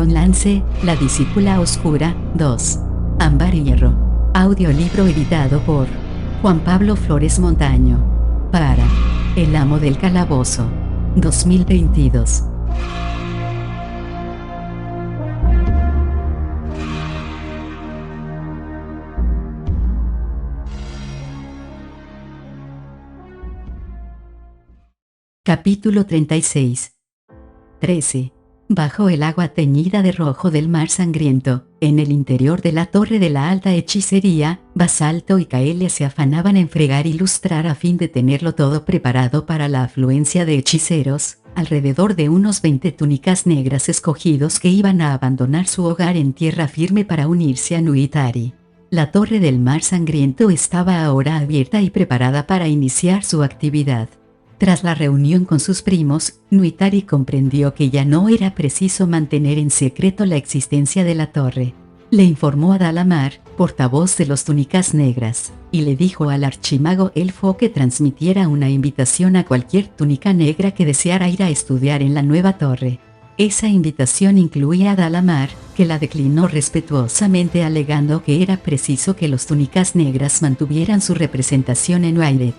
con Lance, la discípula oscura, 2. Ámbar y hierro. Audiolibro editado por Juan Pablo Flores Montaño. Para El amo del calabozo. 2022. Capítulo 36. 13. Bajo el agua teñida de rojo del mar sangriento, en el interior de la torre de la alta hechicería, Basalto y Kaelia se afanaban en fregar y lustrar a fin de tenerlo todo preparado para la afluencia de hechiceros, alrededor de unos 20 túnicas negras escogidos que iban a abandonar su hogar en tierra firme para unirse a Nuitari. La torre del mar sangriento estaba ahora abierta y preparada para iniciar su actividad. Tras la reunión con sus primos, Nuitari comprendió que ya no era preciso mantener en secreto la existencia de la torre. Le informó a Dalamar, portavoz de los túnicas negras, y le dijo al archimago elfo que transmitiera una invitación a cualquier túnica negra que deseara ir a estudiar en la nueva torre. Esa invitación incluía a Dalamar, que la declinó respetuosamente alegando que era preciso que los túnicas negras mantuvieran su representación en Wailet.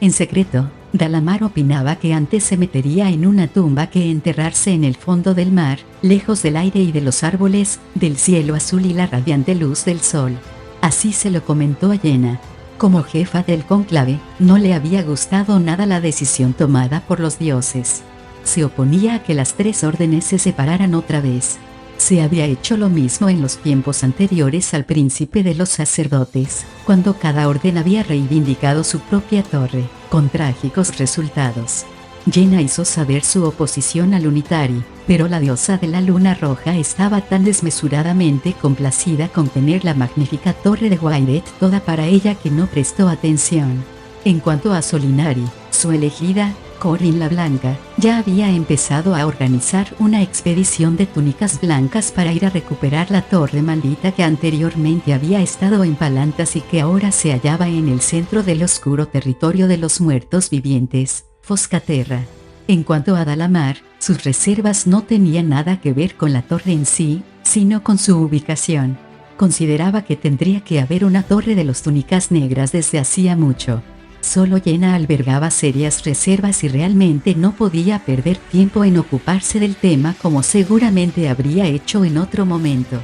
En secreto, Dalamar opinaba que antes se metería en una tumba que enterrarse en el fondo del mar, lejos del aire y de los árboles, del cielo azul y la radiante luz del sol. Así se lo comentó a Yenna. Como jefa del cónclave, no le había gustado nada la decisión tomada por los dioses. Se oponía a que las tres órdenes se separaran otra vez. Se había hecho lo mismo en los tiempos anteriores al príncipe de los sacerdotes, cuando cada orden había reivindicado su propia torre, con trágicos resultados. Yenna hizo saber su oposición al Unitari, pero la diosa de la luna roja estaba tan desmesuradamente complacida con tener la magnífica torre de Wailet toda para ella que no prestó atención. En cuanto a Solinari, su elegida, Corin la Blanca, ya había empezado a organizar una expedición de túnicas blancas para ir a recuperar la torre maldita que anteriormente había estado en Palantas y que ahora se hallaba en el centro del oscuro territorio de los muertos vivientes, Foscaterra. En cuanto a Dalamar, sus reservas no tenían nada que ver con la torre en sí, sino con su ubicación. Consideraba que tendría que haber una torre de los túnicas negras desde hacía mucho. Solo Yenna albergaba serias reservas y realmente no podía perder tiempo en ocuparse del tema como seguramente habría hecho en otro momento.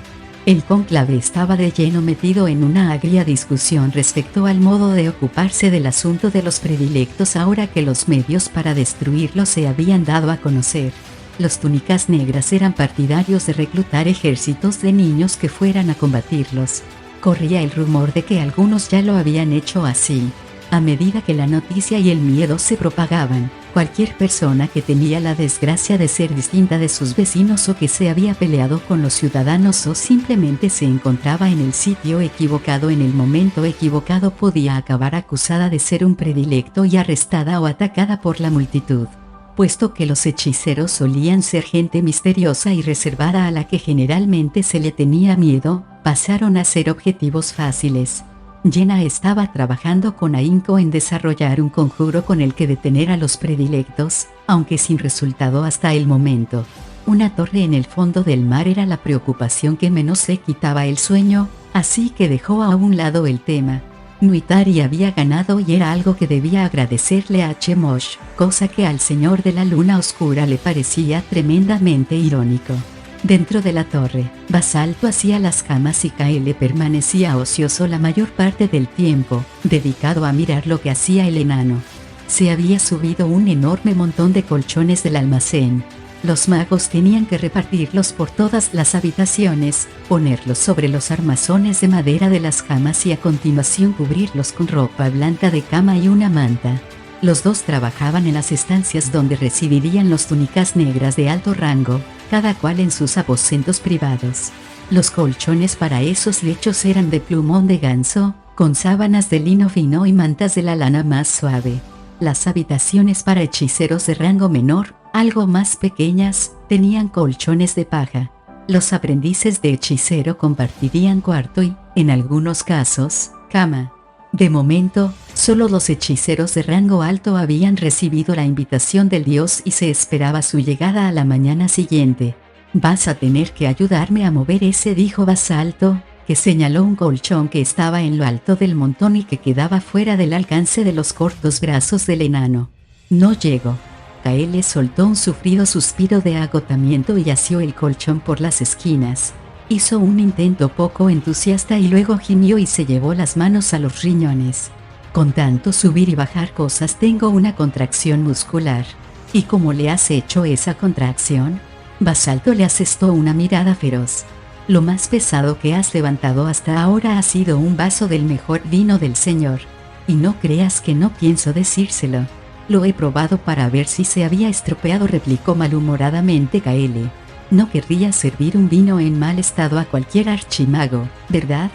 El cónclave estaba de lleno metido en una agria discusión respecto al modo de ocuparse del asunto de los predilectos ahora que los medios para destruirlos se habían dado a conocer. Los túnicas negras eran partidarios de reclutar ejércitos de niños que fueran a combatirlos. Corría el rumor de que algunos ya lo habían hecho así. A medida que la noticia y el miedo se propagaban, cualquier persona que tenía la desgracia de ser distinta de sus vecinos o que se había peleado con los ciudadanos o simplemente se encontraba en el sitio equivocado en el momento equivocado podía acabar acusada de ser un predilecto y arrestada o atacada por la multitud. Puesto que los hechiceros solían ser gente misteriosa y reservada a la que generalmente se le tenía miedo, pasaron a ser objetivos fáciles. Yenna estaba trabajando con ahínco en desarrollar un conjuro con el que detener a los predilectos, aunque sin resultado hasta el momento. Una torre en el fondo del mar era la preocupación que menos le quitaba el sueño, así que dejó a un lado el tema. Nuitari había ganado y era algo que debía agradecerle a Chemosh, cosa que al señor de la luna oscura le parecía tremendamente irónico. Dentro de la torre, Basalto hacía las camas y Kaelia permanecía ocioso la mayor parte del tiempo, dedicado a mirar lo que hacía el enano. Se había subido un enorme montón de colchones del almacén. Los magos tenían que repartirlos por todas las habitaciones, ponerlos sobre los armazones de madera de las camas y a continuación cubrirlos con ropa blanca de cama y una manta. Los dos trabajaban en las estancias donde residirían los túnicas negras de alto rango, cada cual en sus aposentos privados. Los colchones para esos lechos eran de plumón de ganso, con sábanas de lino fino y mantas de la lana más suave. Las habitaciones para hechiceros de rango menor, algo más pequeñas, tenían colchones de paja. Los aprendices de hechicero compartirían cuarto y, en algunos casos, cama. De momento, solo los hechiceros de rango alto habían recibido la invitación del dios y se esperaba su llegada a la mañana siguiente. Vas a tener que ayudarme a mover ese, dijo Basalto, que señaló un colchón que estaba en lo alto del montón y que quedaba fuera del alcance de los cortos brazos del enano. No llego. Kaele soltó un sufrido suspiro de agotamiento y asió el colchón por las esquinas. Hizo un intento poco entusiasta y luego gimió y se llevó las manos a los riñones. Con tanto subir y bajar cosas tengo una contracción muscular. ¿Y cómo le has hecho esa contracción? Basalto le asestó una mirada feroz. Lo más pesado que has levantado hasta ahora ha sido un vaso del mejor vino del señor. Y no creas que no pienso decírselo. Lo he probado para ver si se había estropeado, replicó malhumoradamente Kaele. No querría servir un vino en mal estado a cualquier archimago, ¿verdad?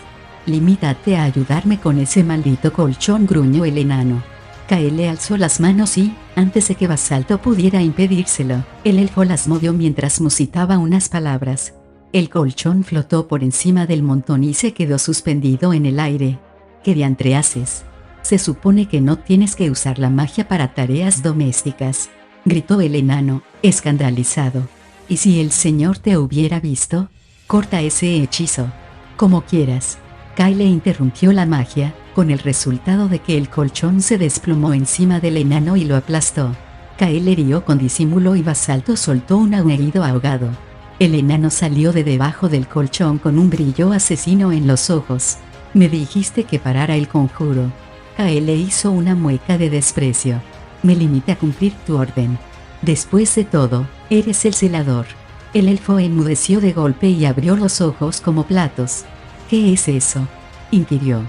Limítate a ayudarme con ese maldito colchón, gruñó el enano. Kaele alzó las manos y, antes de que Basalto pudiera impedírselo, el elfo las movió mientras musitaba unas palabras. El colchón flotó por encima del montón y se quedó suspendido en el aire. ¿Qué diantre haces? Se supone que no tienes que usar la magia para tareas domésticas, gritó el enano, escandalizado. ¿Y si el señor te hubiera visto? Corta ese hechizo. Como quieras. Kaele interrumpió la magia, con el resultado de que el colchón se desplomó encima del enano y lo aplastó. Kaele rió con disimulo y Basalto soltó un aullido ahogado. El enano salió de debajo del colchón con un brillo asesino en los ojos. Me dijiste que parara el conjuro. Kaele hizo una mueca de desprecio. Me limité a cumplir tu orden. Después de todo, eres el celador. El elfo enmudeció de golpe y abrió los ojos como platos. ¿Qué es eso?, inquirió.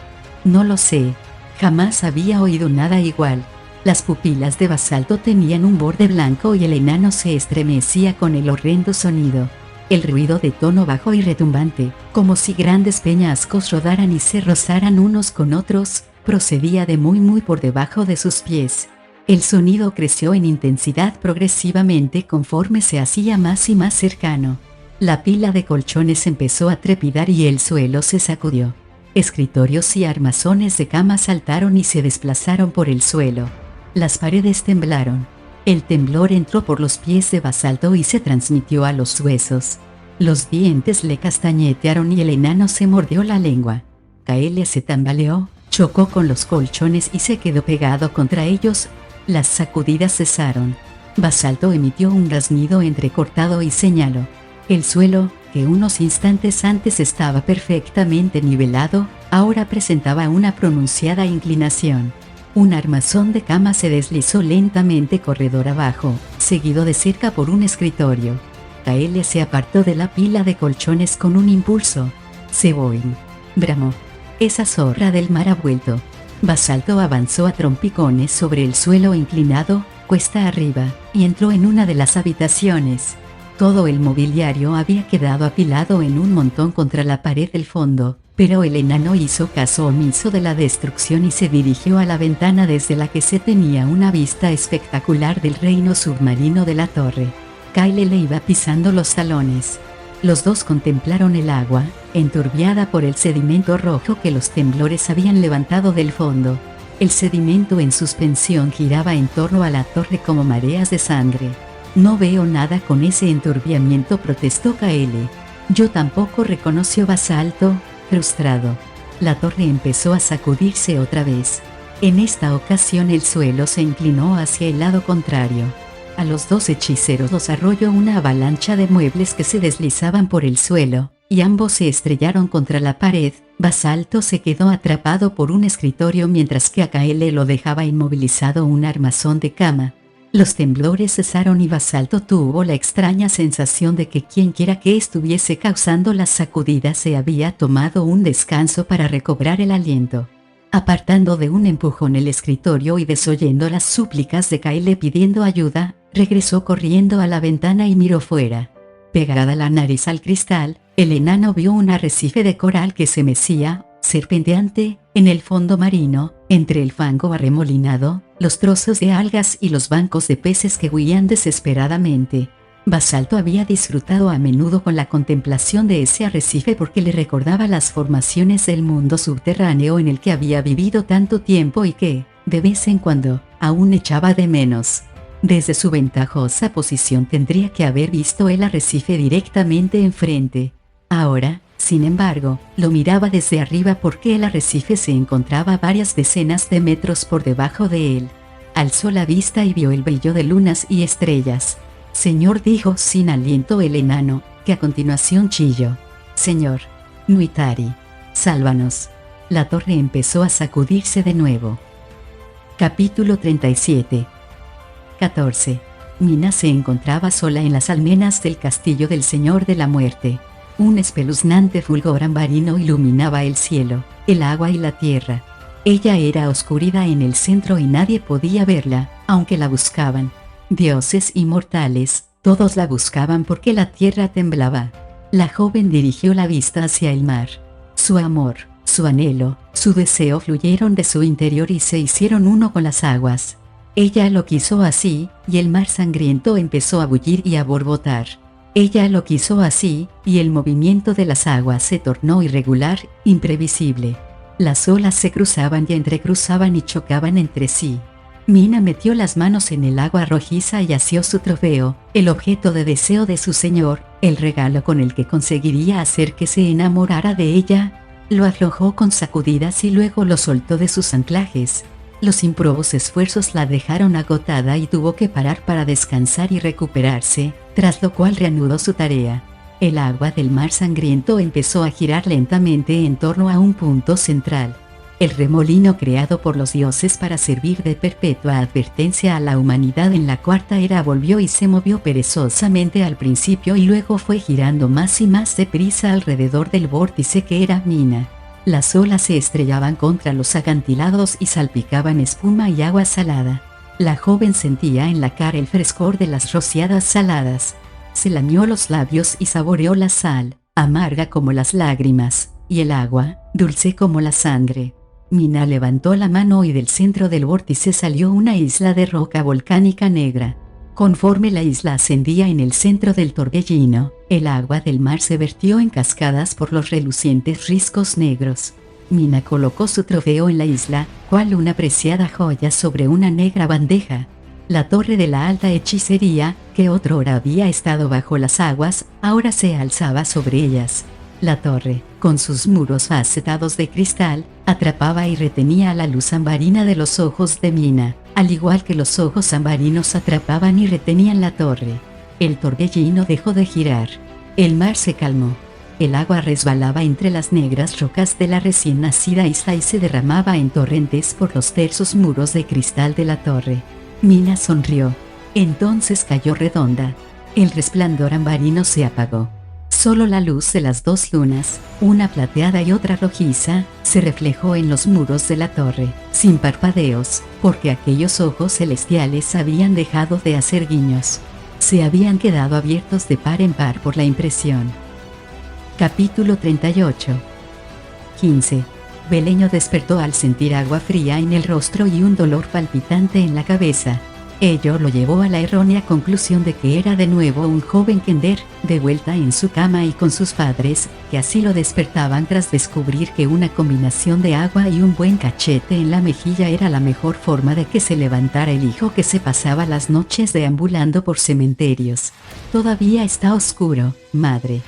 No lo sé. Jamás había oído nada igual. Las pupilas de Basalto tenían un borde blanco y el enano se estremecía con el horrendo sonido. El ruido de tono bajo y retumbante, como si grandes peñascos rodaran y se rozaran unos con otros, procedía de muy por debajo de sus pies. El sonido creció en intensidad progresivamente conforme se hacía más y más cercano. La pila de colchones empezó a trepidar y el suelo se sacudió. Escritorios y armazones de cama saltaron y se desplazaron por el suelo. Las paredes temblaron. El temblor entró por los pies de Basalto y se transmitió a los huesos. Los dientes le castañetearon y el enano se mordió la lengua. Kaele se tambaleó, chocó con los colchones y se quedó pegado contra ellos. Las sacudidas cesaron. Basalto emitió un graznido entrecortado y señaló. El suelo, que unos instantes antes estaba perfectamente nivelado, ahora presentaba una pronunciada inclinación. Un armazón de cama se deslizó lentamente corredor abajo, seguido de cerca por un escritorio. Kaele se apartó de la pila de colchones con un impulso. «Seboin», bramó. «Esa zorra del mar ha vuelto». Basalto avanzó a trompicones sobre el suelo inclinado, cuesta arriba, y entró en una de las habitaciones. Todo el mobiliario había quedado apilado en un montón contra la pared del fondo, pero el enano hizo caso omiso de la destrucción y se dirigió a la ventana desde la que se tenía una vista espectacular del reino submarino de la torre. Kaele le iba pisando los talones. Los dos contemplaron el agua, enturbiada por el sedimento rojo que los temblores habían levantado del fondo. El sedimento en suspensión giraba en torno a la torre como mareas de sangre. «No veo nada con ese enturbiamiento», protestó Kaele. «Yo tampoco», reconoció Basalto, frustrado. La torre empezó a sacudirse otra vez. En esta ocasión el suelo se inclinó hacia el lado contrario. A los dos hechiceros los arrolló una avalancha de muebles que se deslizaban por el suelo, y ambos se estrellaron contra la pared. Basalto se quedó atrapado por un escritorio mientras que a Kaele lo dejaba inmovilizado un armazón de cama. Los temblores cesaron y Basalto tuvo la extraña sensación de que quienquiera que estuviese causando las sacudidas se había tomado un descanso para recobrar el aliento. Apartando de un empujón el escritorio y desoyendo las súplicas de Kaele pidiendo ayuda, regresó corriendo a la ventana y miró fuera. Pegada la nariz al cristal, el enano vio un arrecife de coral que se mecía, serpenteante, en el fondo marino, entre el fango arremolinado, los trozos de algas y los bancos de peces que huían desesperadamente. Basalto había disfrutado a menudo con la contemplación de ese arrecife porque le recordaba las formaciones del mundo subterráneo en el que había vivido tanto tiempo y que, de vez en cuando, aún echaba de menos. Desde su ventajosa posición tendría que haber visto el arrecife directamente enfrente. Ahora, sin embargo, lo miraba desde arriba porque el arrecife se encontraba a varias decenas de metros por debajo de él. Alzó la vista y vio el brillo de lunas y estrellas. «Señor», dijo sin aliento el enano, que a continuación chilló. «Señor Nuitari, sálvanos». La torre empezó a sacudirse de nuevo. Capítulo 37. 14. Mina se encontraba sola en las almenas del castillo del Señor de la Muerte. Un espeluznante fulgor ambarino iluminaba el cielo, el agua y la tierra. Ella era oscuridad en el centro y nadie podía verla, aunque la buscaban. Dioses y mortales, todos la buscaban porque la tierra temblaba. La joven dirigió la vista hacia el mar. Su amor, su anhelo, su deseo fluyeron de su interior y se hicieron uno con las aguas. Ella lo quiso así, y el mar sangriento empezó a bullir y a borbotar. Ella lo quiso así, y el movimiento de las aguas se tornó irregular, imprevisible. Las olas se cruzaban y entrecruzaban y chocaban entre sí. Mina metió las manos en el agua rojiza y asió su trofeo, el objeto de deseo de su señor, el regalo con el que conseguiría hacer que se enamorara de ella. Lo aflojó con sacudidas y luego lo soltó de sus anclajes. Los improbos esfuerzos la dejaron agotada y tuvo que parar para descansar y recuperarse, tras lo cual reanudó su tarea. El agua del mar sangriento empezó a girar lentamente en torno a un punto central. El remolino creado por los dioses para servir de perpetua advertencia a la humanidad en la cuarta era volvió y se movió perezosamente al principio y luego fue girando más y más deprisa alrededor del vórtice que era Mina. Las olas se estrellaban contra los acantilados y salpicaban espuma y agua salada. La joven sentía en la cara el frescor de las rociadas saladas. Se lamió los labios y saboreó la sal, amarga como las lágrimas, y el agua, dulce como la sangre. Mina levantó la mano y del centro del vórtice salió una isla de roca volcánica negra. Conforme la isla ascendía en el centro del torbellino, el agua del mar se vertió en cascadas por los relucientes riscos negros. Mina colocó su trofeo en la isla, cual una preciada joya sobre una negra bandeja. La torre de la alta hechicería, que otrora había estado bajo las aguas, ahora se alzaba sobre ellas. La torre, con sus muros facetados de cristal, atrapaba y retenía la luz ambarina de los ojos de Mina, al igual que los ojos ambarinos atrapaban y retenían la torre. El torbellino dejó de girar. El mar se calmó. El agua resbalaba entre las negras rocas de la recién nacida isla y se derramaba en torrentes por los tersos muros de cristal de la torre. Mina sonrió. Entonces cayó redonda. El resplandor ambarino se apagó. Solo la luz de las dos lunas, una plateada y otra rojiza, se reflejó en los muros de la torre, sin parpadeos, porque aquellos ojos celestiales habían dejado de hacer guiños. Se habían quedado abiertos de par en par por la impresión. Capítulo 38. 15. Beleño despertó al sentir agua fría en el rostro y un dolor palpitante en la cabeza. Ello lo llevó a la errónea conclusión de que era de nuevo un joven Kender, de vuelta en su cama y con sus padres, que así lo despertaban tras descubrir que una combinación de agua y un buen cachete en la mejilla era la mejor forma de que se levantara el hijo que se pasaba las noches deambulando por cementerios. «Todavía está oscuro, madre»,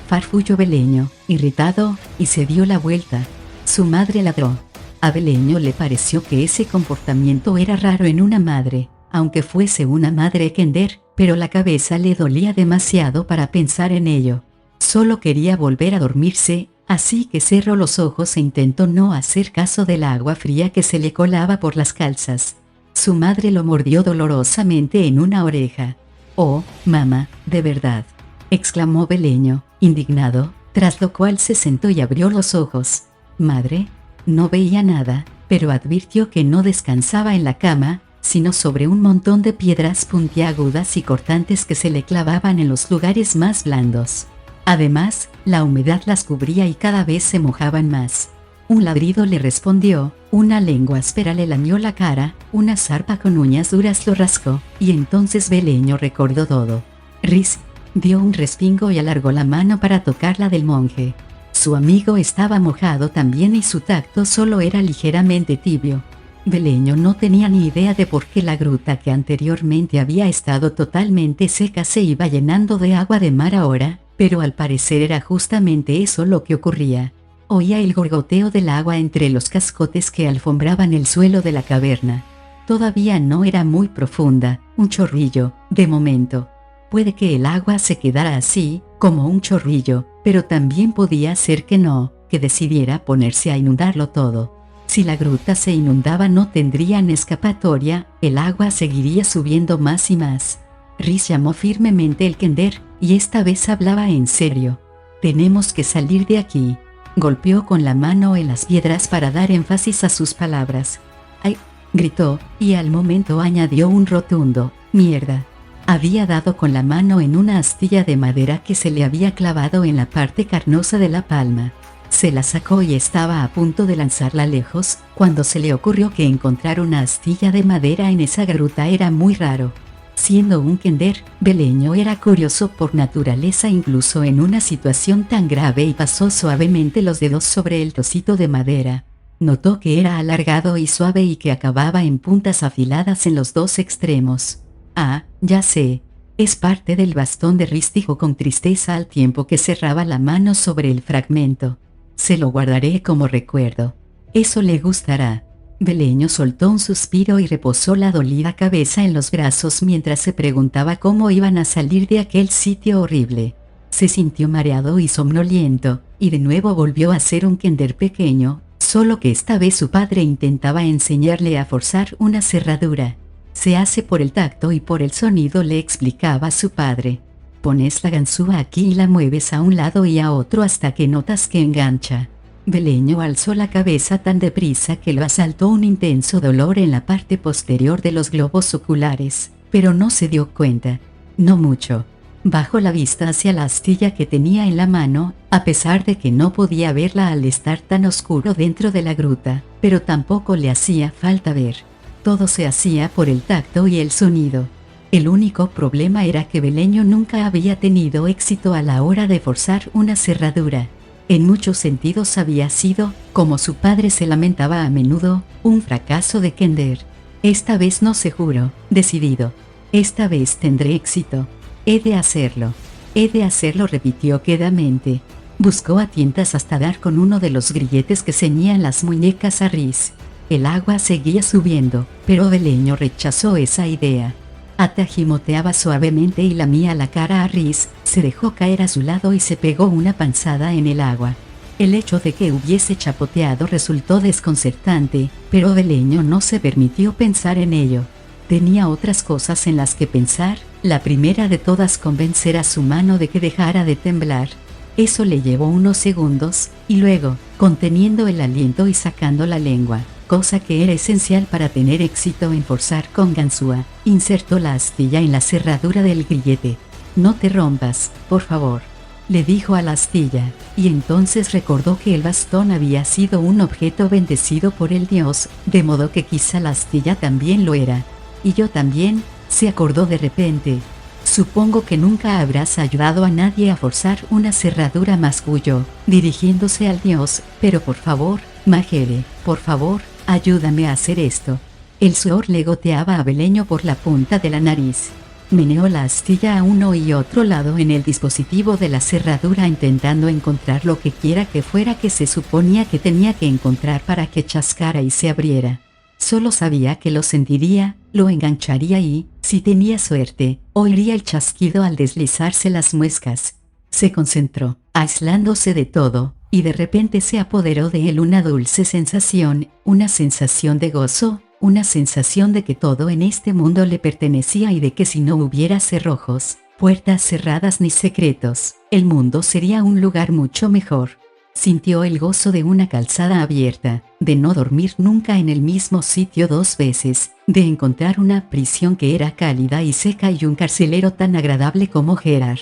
farfulló Beleño, irritado, y se dio la vuelta. Su madre ladró. A Beleño le pareció que ese comportamiento era raro en una madre, aunque fuese una madre Kender, pero la cabeza le dolía demasiado para pensar en ello. Solo quería volver a dormirse, así que cerró los ojos e intentó no hacer caso del agua fría que se le colaba por las calzas. Su madre lo mordió dolorosamente en una oreja. «Oh, mamá, de verdad», exclamó Beleño, indignado, tras lo cual se sentó y abrió los ojos. «Madre». No veía nada, pero advirtió que no descansaba en la cama, sino sobre un montón de piedras puntiagudas y cortantes que se le clavaban en los lugares más blandos. Además, la humedad las cubría y cada vez se mojaban más. Un ladrido le respondió, una lengua áspera le lamió la cara, una zarpa con uñas duras lo rascó, y entonces Beleño recordó todo. Riz dio un respingo y alargó la mano para tocarla del monje. Su amigo estaba mojado también y su tacto solo era ligeramente tibio. Beleño no tenía ni idea de por qué la gruta que anteriormente había estado totalmente seca se iba llenando de agua de mar ahora, pero al parecer era justamente eso lo que ocurría. Oía el gorgoteo del agua entre los cascotes que alfombraban el suelo de la caverna. Todavía no era muy profunda, un chorrillo, de momento. Puede que el agua se quedara así, como un chorrillo, pero también podía ser que no, que decidiera ponerse a inundarlo todo. Si la gruta se inundaba no tendrían escapatoria, el agua seguiría subiendo más y más. Rhys llamó firmemente el kender, y esta vez hablaba en serio. «Tenemos que salir de aquí». Golpeó con la mano en las piedras para dar énfasis a sus palabras. «¡Ay!», gritó, y al momento añadió un rotundo «¡Mierda!». Había dado con la mano en una astilla de madera que se le había clavado en la parte carnosa de la palma. Se la sacó y estaba a punto de lanzarla lejos, cuando se le ocurrió que encontrar una astilla de madera en esa gruta era muy raro. Siendo un kender, Beleño era curioso por naturaleza incluso en una situación tan grave y pasó suavemente los dedos sobre el trocito de madera. Notó que era alargado y suave y que acababa en puntas afiladas en los dos extremos. «Ah, ya sé. Es parte del bastón de Rhys», dijo con tristeza al tiempo que cerraba la mano sobre el fragmento. «Se lo guardaré como recuerdo. Eso le gustará». Beleño soltó un suspiro y reposó la dolida cabeza en los brazos mientras se preguntaba cómo iban a salir de aquel sitio horrible. Se sintió mareado y somnoliento, y de nuevo volvió a ser un kender pequeño, solo que esta vez su padre intentaba enseñarle a forzar una cerradura. «Se hace por el tacto y por el sonido», le explicaba su padre. «Pones la ganzúa aquí y la mueves a un lado y a otro hasta que notas que engancha». Beleño alzó la cabeza tan deprisa que lo asaltó un intenso dolor en la parte posterior de los globos oculares, pero no se dio cuenta. No mucho. Bajó la vista hacia la astilla que tenía en la mano, a pesar de que no podía verla al estar tan oscuro dentro de la gruta, pero tampoco le hacía falta ver. Todo se hacía por el tacto y el sonido. El único problema era que Beleño nunca había tenido éxito a la hora de forzar una cerradura. En muchos sentidos había sido, como su padre se lamentaba a menudo, un fracaso de kender. «Esta vez no, seguro», decidido. «Esta vez tendré éxito. He de hacerlo. He de hacerlo», repitió quedamente. Buscó a tientas hasta dar con uno de los grilletes que ceñían las muñecas a Rhys. El agua seguía subiendo, pero Beleño rechazó esa idea. Ata gimoteaba suavemente y lamía la cara a Rhys, se dejó caer a su lado y se pegó una panzada en el agua. El hecho de que hubiese chapoteado resultó desconcertante, pero Beleño no se permitió pensar en ello. Tenía otras cosas en las que pensar, la primera de todas convencer a su mano de que dejara de temblar. Eso le llevó unos segundos, y luego, conteniendo el aliento y sacando la lengua, cosa que era esencial para tener éxito en forzar con ganzúa, insertó la astilla en la cerradura del grillete. «No te rompas, por favor», le dijo a la astilla, y entonces recordó que el bastón había sido un objeto bendecido por el dios, de modo que quizá la astilla también lo era. «Y yo también», se acordó de repente. «Supongo que nunca habrás ayudado a nadie a forzar una cerradura más cuyo», dirigiéndose al dios, «pero por favor, Majere, por favor, ayúdame a hacer esto». El sudor le goteaba a Beleño por la punta de la nariz. Meneó la astilla a uno y otro lado en el dispositivo de la cerradura intentando encontrar lo que quiera que fuera que se suponía que tenía que encontrar para que chascara y se abriera. Solo sabía que lo sentiría, lo engancharía y, si tenía suerte, oiría el chasquido al deslizarse las muescas. Se concentró, aislándose de todo, y de repente se apoderó de él una dulce sensación, una sensación de gozo, una sensación de que todo en este mundo le pertenecía y de que si no hubiera cerrojos, puertas cerradas ni secretos, el mundo sería un lugar mucho mejor. Sintió el gozo de una calzada abierta, de no dormir nunca en el mismo sitio dos veces, de encontrar una prisión que era cálida y seca y un carcelero tan agradable como Gerard.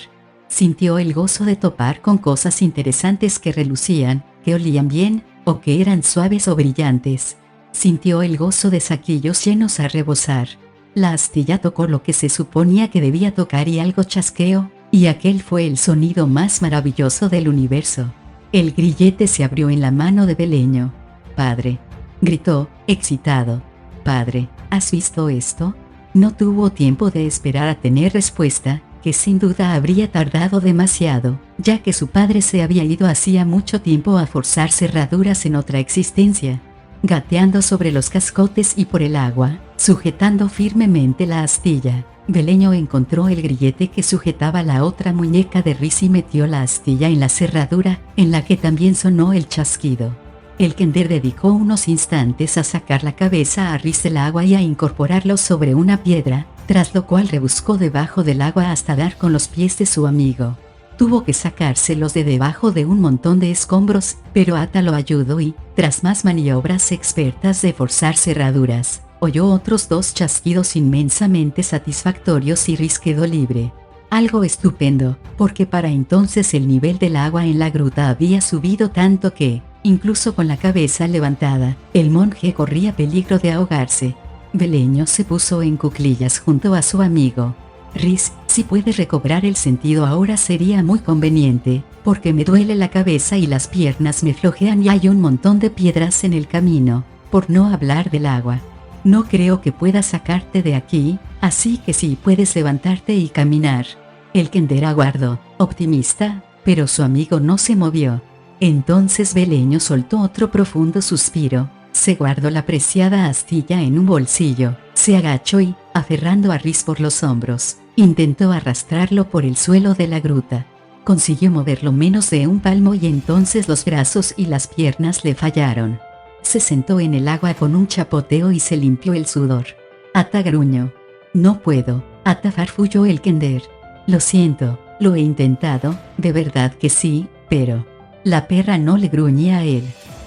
Sintió el gozo de topar con cosas interesantes que relucían, que olían bien, o que eran suaves o brillantes. Sintió el gozo de saquillos llenos a rebosar. La astilla tocó lo que se suponía que debía tocar y algo chasqueó, y aquel fue el sonido más maravilloso del universo. El grillete se abrió en la mano de Beleño. «Padre», gritó, excitado. Padre, ¿has visto esto? No tuvo tiempo de esperar a tener respuesta, que sin duda habría tardado demasiado, ya que su padre se había ido hacía mucho tiempo a forzar cerraduras en otra existencia. Gateando sobre los cascotes y por el agua, sujetando firmemente la astilla, Beleño encontró el grillete que sujetaba la otra muñeca de Riz y metió la astilla en la cerradura, en la que también sonó el chasquido. El kender dedicó unos instantes a sacar la cabeza a Riz del agua y a incorporarlo sobre una piedra, tras lo cual rebuscó debajo del agua hasta dar con los pies de su amigo. Tuvo que sacárselos de debajo de un montón de escombros, pero Ata lo ayudó y, tras más maniobras expertas de forzar cerraduras, oyó otros 2 chasquidos inmensamente satisfactorios y Riz quedó libre. Algo estupendo, porque para entonces el nivel del agua en la gruta había subido tanto que, incluso con la cabeza levantada, el monje corría peligro de ahogarse. Beleño se puso en cuclillas junto a su amigo. Riz, si puedes recobrar el sentido ahora sería muy conveniente, porque me duele la cabeza y las piernas me flojean y hay un montón de piedras en el camino, por no hablar del agua. No creo que pueda sacarte de aquí, así que sí puedes levantarte y caminar. El kender aguardó, optimista, pero su amigo no se movió. Entonces Beleño soltó otro profundo suspiro, se guardó la preciada astilla en un bolsillo, se agachó y, aferrando a Riz por los hombros, intentó arrastrarlo por el suelo de la gruta. Consiguió moverlo menos de un palmo y entonces los brazos y las piernas le fallaron. Se sentó en el agua con un chapoteo y se limpió el sudor. Ata gruñó. No puedo, Ata farfulló el kender. Lo siento, lo he intentado, de verdad que sí, pero... La perra no le gruñía a él.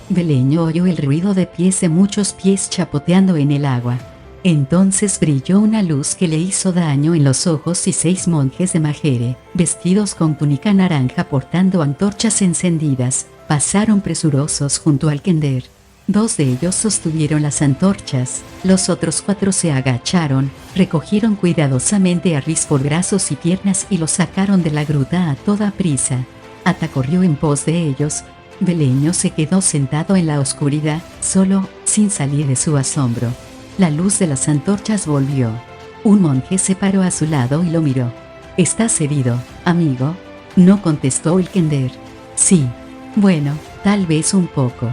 Beleño oyó el ruido de pies de muchos pies chapoteando en el agua. Entonces brilló una luz que le hizo daño en los ojos y 6 monjes de Majere, vestidos con túnica naranja portando antorchas encendidas, pasaron presurosos junto al kender. 2 de ellos sostuvieron las antorchas, los otros 4 se agacharon, recogieron cuidadosamente a Riz por brazos y piernas y lo sacaron de la gruta a toda prisa. Ata corrió en pos de ellos. Beleño se quedó sentado en la oscuridad, solo, sin salir de su asombro. La luz de las antorchas volvió. Un monje se paró a su lado y lo miró. ¿Estás herido, amigo? No contestó el kender. Sí. Bueno, tal vez un poco.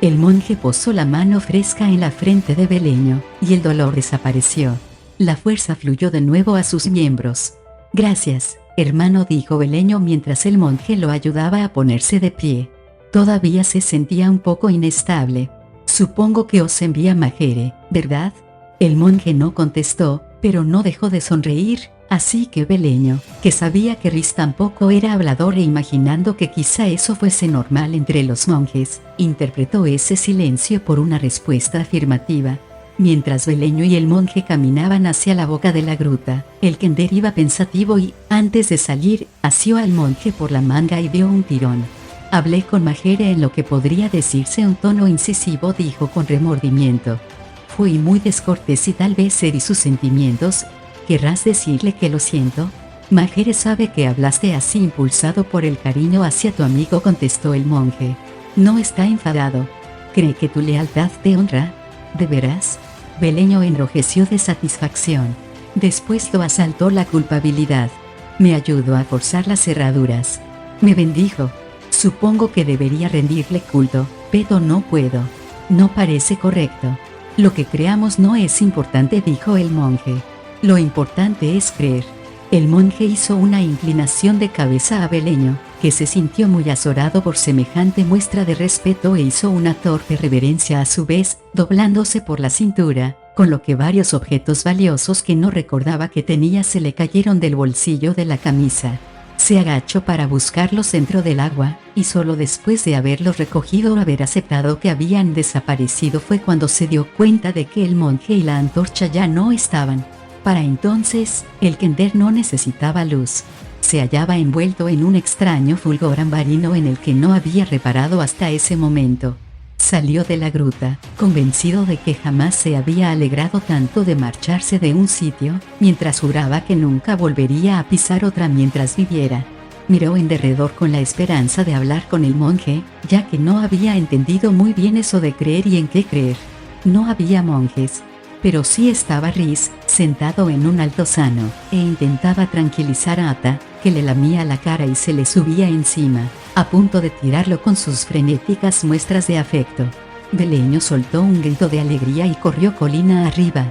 El monje posó la mano fresca en la frente de Beleño, y el dolor desapareció. La fuerza fluyó de nuevo a sus miembros. Gracias, hermano, dijo Beleño mientras el monje lo ayudaba a ponerse de pie. Todavía se sentía un poco inestable. Supongo que os envía Majere, ¿verdad? El monje no contestó, pero no dejó de sonreír, así que Beleño, que sabía que Riz tampoco era hablador e imaginando que quizá eso fuese normal entre los monjes, interpretó ese silencio por una respuesta afirmativa. Mientras Beleño y el monje caminaban hacia la boca de la gruta, el kender iba pensativo y, antes de salir, asió al monje por la manga y dio un tirón. Hablé con Majere en lo que podría decirse un tono incisivo, dijo con remordimiento. Fui muy descortés y tal vez herí sus sentimientos. ¿Querrás decirle que lo siento? Majere sabe que hablaste así impulsado por el cariño hacia tu amigo, contestó el monje. No está enfadado. ¿Cree que tu lealtad te honra? ¿De veras? Beleño enrojeció de satisfacción. Después lo asaltó la culpabilidad. Me ayudó a forzar las cerraduras. Me bendijo. Supongo que debería rendirle culto, pero no puedo. No parece correcto. Lo que creamos no es importante, dijo el monje. Lo importante es creer. El monje hizo una inclinación de cabeza a Beleño, que se sintió muy azorado por semejante muestra de respeto e hizo una torpe reverencia a su vez, doblándose por la cintura, con lo que varios objetos valiosos que no recordaba que tenía se le cayeron del bolsillo de la camisa. Se agachó para buscarlos dentro del agua, y solo después de haberlos recogido o haber aceptado que habían desaparecido fue cuando se dio cuenta de que el monje y la antorcha ya no estaban. Para entonces, el kender no necesitaba luz. Se hallaba envuelto en un extraño fulgor ambarino en el que no había reparado hasta ese momento. Salió de la gruta, convencido de que jamás se había alegrado tanto de marcharse de un sitio, mientras juraba que nunca volvería a pisar otra mientras viviera. Miró en derredor con la esperanza de hablar con el monje, ya que no había entendido muy bien eso de creer y en qué creer. No había monjes. pero sí estaba Rhys, sentado en un altozano, e intentaba tranquilizar a Ata, que le lamía la cara y se le subía encima, a punto de tirarlo con sus frenéticas muestras de afecto. Beleño soltó un grito de alegría y corrió colina arriba.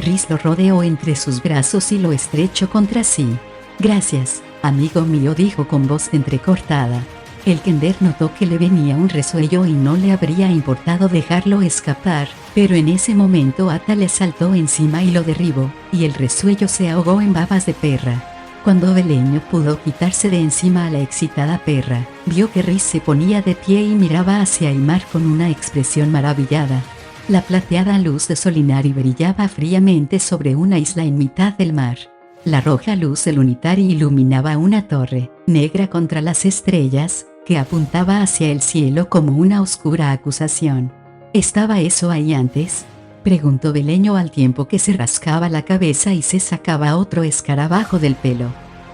Rhys lo rodeó entre sus brazos y lo estrechó contra sí. «Gracias, amigo mío», dijo con voz entrecortada. El Kender notó que le venía un resuello y no le habría importado dejarlo escapar, pero en ese momento Ata le saltó encima y lo derribó, y el resuello se ahogó en babas de perra. Cuando Beleño pudo quitarse de encima a la excitada perra, vio que Rhys se ponía de pie y miraba hacia el mar con una expresión maravillada. La plateada luz de Solinari brillaba fríamente sobre una isla en mitad del mar. La roja luz del Unitari iluminaba una torre, negra contra las estrellas, que apuntaba hacia el cielo como una oscura acusación. ¿Estaba eso ahí antes?, preguntó Beleño al tiempo que se rascaba la cabeza y se sacaba otro escarabajo del pelo.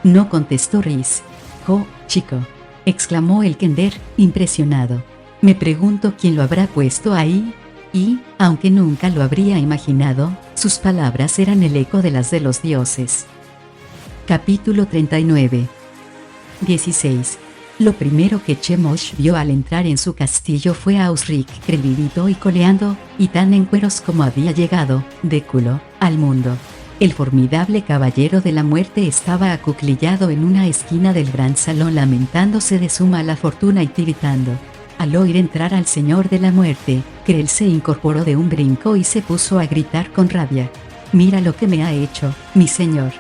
No, contestó Rhys. «Oh, chico», exclamó el Kender, impresionado. «Me pregunto quién lo habrá puesto ahí». Y, aunque nunca lo habría imaginado, sus palabras eran el eco de las de los dioses. Capítulo 39. 16. Lo primero que Chemosh vio al entrar en su castillo fue a Osric crelidito y coleando, y tan en cueros como había llegado, de culo, al mundo. El formidable caballero de la muerte estaba acuclillado en una esquina del gran salón lamentándose de su mala fortuna y tiritando. Al oír entrar al señor de la muerte, Krell se incorporó de un brinco y se puso a gritar con rabia. «Mira lo que me ha hecho, mi señor».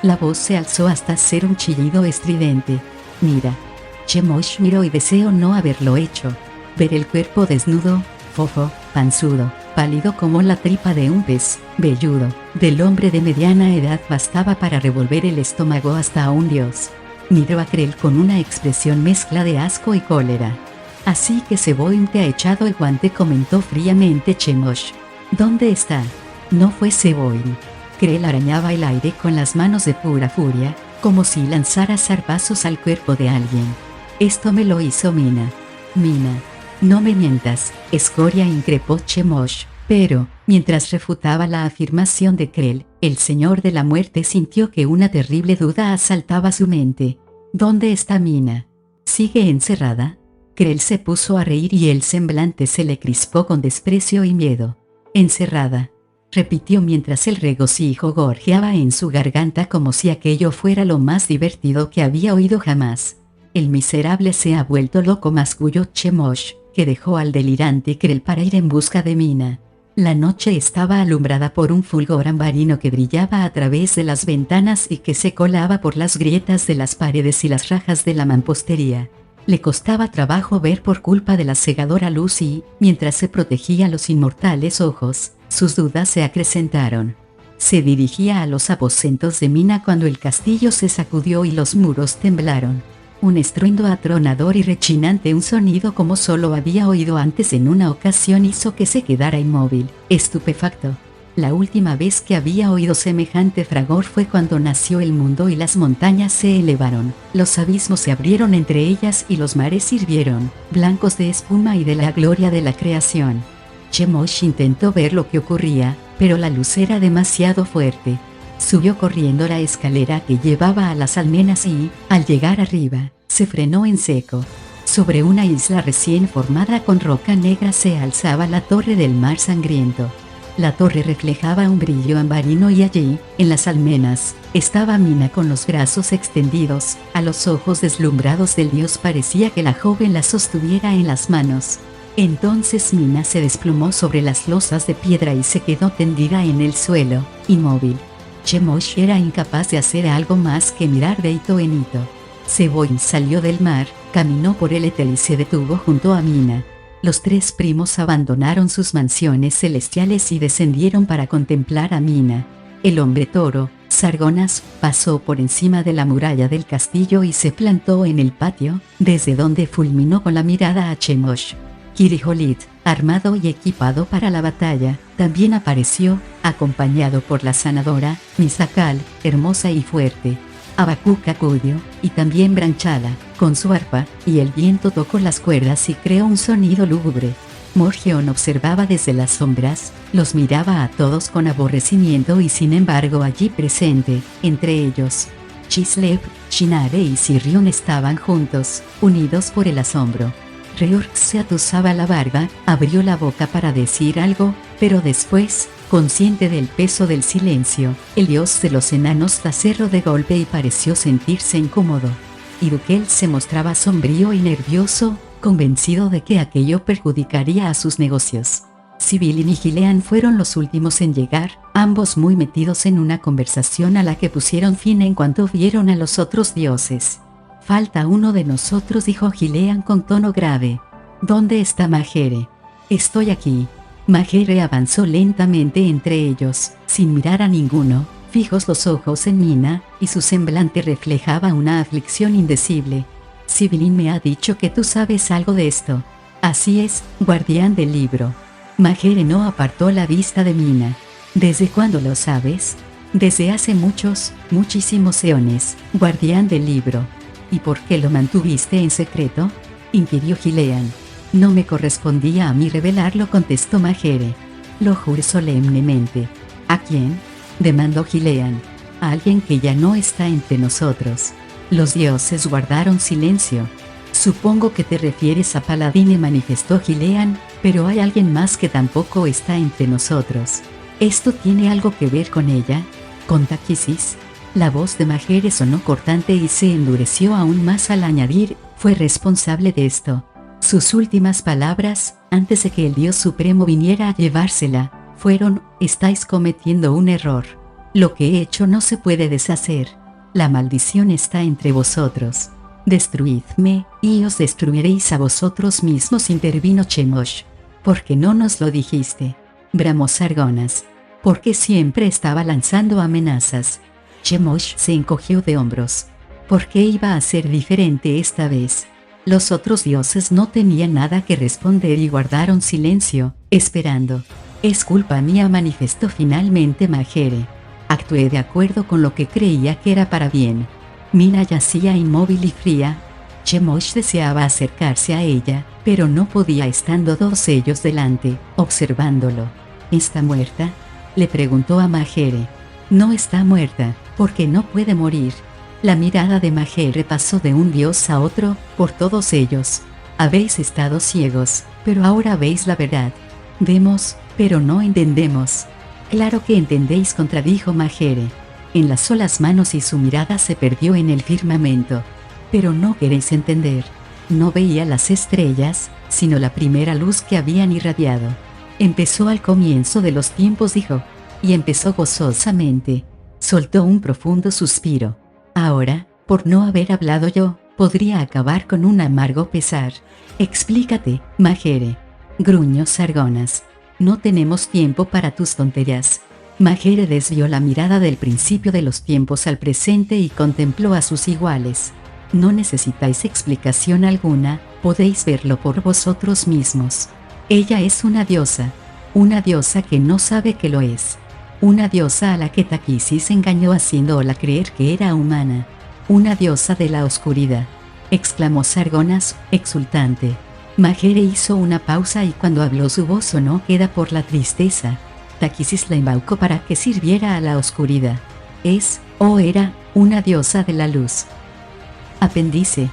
La voz se alzó hasta ser un chillido estridente. «Mira». Chemosh miró y deseó no haberlo hecho. Ver el cuerpo desnudo, fofo, panzudo, pálido como la tripa de un pez, velludo, del hombre de mediana edad bastaba para revolver el estómago hasta a un dios. Miró a Krell con una expresión mezcla de asco y cólera. «Así que Seboim te ha echado el guante», comentó fríamente Chemosh. «¿Dónde está?» No fue Seboim. Krell arañaba el aire con las manos de pura furia, como si lanzara zarpazos al cuerpo de alguien. «Esto me lo hizo Mina». «Mina. No me mientas», escoria, increpó Chemosh. Pero, mientras refutaba la afirmación de Krell, el señor de la muerte sintió que una terrible duda asaltaba su mente. «¿Dónde está Mina? ¿Sigue encerrada?» Krell se puso a reír y el semblante se le crispó con desprecio y miedo. «Encerrada», repitió mientras el regocijo gorjeaba en su garganta como si aquello fuera lo más divertido que había oído jamás. «El miserable se ha vuelto loco», masculló Chemosh, que dejó al delirante Krell para ir en busca de Mina. La noche estaba alumbrada por un fulgor ambarino que brillaba a través de las ventanas y que se colaba por las grietas de las paredes y las rajas de la mampostería. Le costaba trabajo ver por culpa de la cegadora luz y, mientras se protegía los inmortales ojos, sus dudas se acrecentaron. Se dirigía a los aposentos de Mina cuando el castillo se sacudió y los muros temblaron. Un estruendo atronador y rechinante, un sonido como solo había oído antes en una ocasión, hizo que se quedara inmóvil, estupefacto. La última vez que había oído semejante fragor fue cuando nació el mundo y las montañas se elevaron, los abismos se abrieron entre ellas y los mares hirvieron, blancos de espuma y de la gloria de la creación. Chemosh intentó ver lo que ocurría, pero la luz era demasiado fuerte. Subió corriendo la escalera que llevaba a las almenas y, al llegar arriba, se frenó en seco. Sobre una isla recién formada con roca negra se alzaba la torre del mar sangriento. La torre reflejaba un brillo ambarino y allí, en las almenas, estaba Mina con los brazos extendidos. A los ojos deslumbrados del dios parecía que la joven la sostuviera en las manos. Entonces Mina se desplomó sobre las losas de piedra y se quedó tendida en el suelo, inmóvil. Chemosh era incapaz de hacer algo más que mirar de hito en hito. Seboim salió del mar, caminó por el éter y se detuvo junto a Mina. Los tres primos abandonaron sus mansiones celestiales y descendieron para contemplar a Mina. El hombre toro, Sargonas, pasó por encima de la muralla del castillo y se plantó en el patio, desde donde fulminó con la mirada a Chemosh. Kiriholit, armado y equipado para la batalla, también apareció, acompañado por la sanadora, Misakal, hermosa y fuerte. Abacuk acudió, y también Branchala, con su arpa, y el viento tocó las cuerdas y creó un sonido lúgubre. Morgeon observaba desde las sombras, los miraba a todos con aborrecimiento y sin embargo allí presente, entre ellos, Chislev, Shinare y Sirion estaban juntos, unidos por el asombro. Reorx se atusaba la barba, abrió la boca para decir algo, pero después, consciente del peso del silencio, el dios de los enanos la cerró de golpe y pareció sentirse incómodo. Y Dukel se mostraba sombrío y nervioso, convencido de que aquello perjudicaría a sus negocios. Sibyl y Gilean fueron los últimos en llegar, ambos muy metidos en una conversación a la que pusieron fin en cuanto vieron a los otros dioses. «Falta uno de nosotros», dijo Gilean con tono grave. «¿Dónde está Majere?» «Estoy aquí». Majere avanzó lentamente entre ellos, sin mirar a ninguno, fijos los ojos en Mina, y su semblante reflejaba una aflicción indecible. «Sibyl me ha dicho que tú sabes algo de esto». «Así es, guardián del libro». Majere no apartó la vista de Mina. «¿Desde cuándo lo sabes?» «Desde hace muchísimos eones, guardián del libro». «¿Y por qué lo mantuviste en secreto?», inquirió Gilean. «No me correspondía a mí revelarlo», contestó Majere. «Lo juro solemnemente». «¿A quién?», demandó Gilean. «A alguien que ya no está entre nosotros». Los dioses guardaron silencio. «Supongo que te refieres a Paladine», manifestó Gilean, «pero hay alguien más que tampoco está entre nosotros». «¿Esto tiene algo que ver con ella?», «¿Con Takisis?». La voz de Majere sonó cortante y se endureció aún más al añadir: «Fue responsable de esto». Sus últimas palabras, antes de que el Dios Supremo viniera a llevársela, fueron: «Estáis cometiendo un error. Lo que he hecho no se puede deshacer. La maldición está entre vosotros. Destruidme, y os destruiréis a vosotros mismos», intervino Chemosh. «¿Por qué no nos lo dijiste?», bramó Sargonas. «Porque siempre estaba lanzando amenazas». Chemosh se encogió de hombros. ¿Por qué iba a ser diferente esta vez? Los otros dioses no tenían nada que responder y guardaron silencio, esperando. «Es culpa mía», manifestó finalmente Majere. «Actué de acuerdo con lo que creía que era para bien». Mina yacía inmóvil y fría. Chemosh deseaba acercarse a ella, pero no podía estando todos ellos delante, observándolo. «¿Está muerta?», le preguntó a Majere. «No está muerta, porque no puede morir». La mirada de Majere pasó de un dios a otro, por todos ellos. «Habéis estado ciegos, pero ahora veis la verdad. Vemos, pero no entendemos». «Claro que entendéis», contradijo Majere. Enlazó las manos y su mirada se perdió en el firmamento. «Pero no queréis entender». No veía las estrellas, sino la primera luz que habían irradiado. «Empezó al comienzo de los tiempos», dijo. Y empezó gozosamente. Soltó un profundo suspiro. «Ahora, por no haber hablado yo, podría acabar con un amargo pesar». «Explícate, Majere», gruñó Sargonas. «No tenemos tiempo para tus tonterías». Majere desvió la mirada del principio de los tiempos al presente y contempló a sus iguales. «No necesitáis explicación alguna, podéis verlo por vosotros mismos. Ella es una diosa que no sabe que lo es. Una diosa a la que Takisis engañó haciéndola creer que era humana. Una diosa de la oscuridad», exclamó Sargonas, exultante. Majere hizo una pausa y cuando habló su voz sonó queda por la tristeza. «Takisis la embaucó para que sirviera a la oscuridad. Es, o era, una diosa de la luz». Apéndice.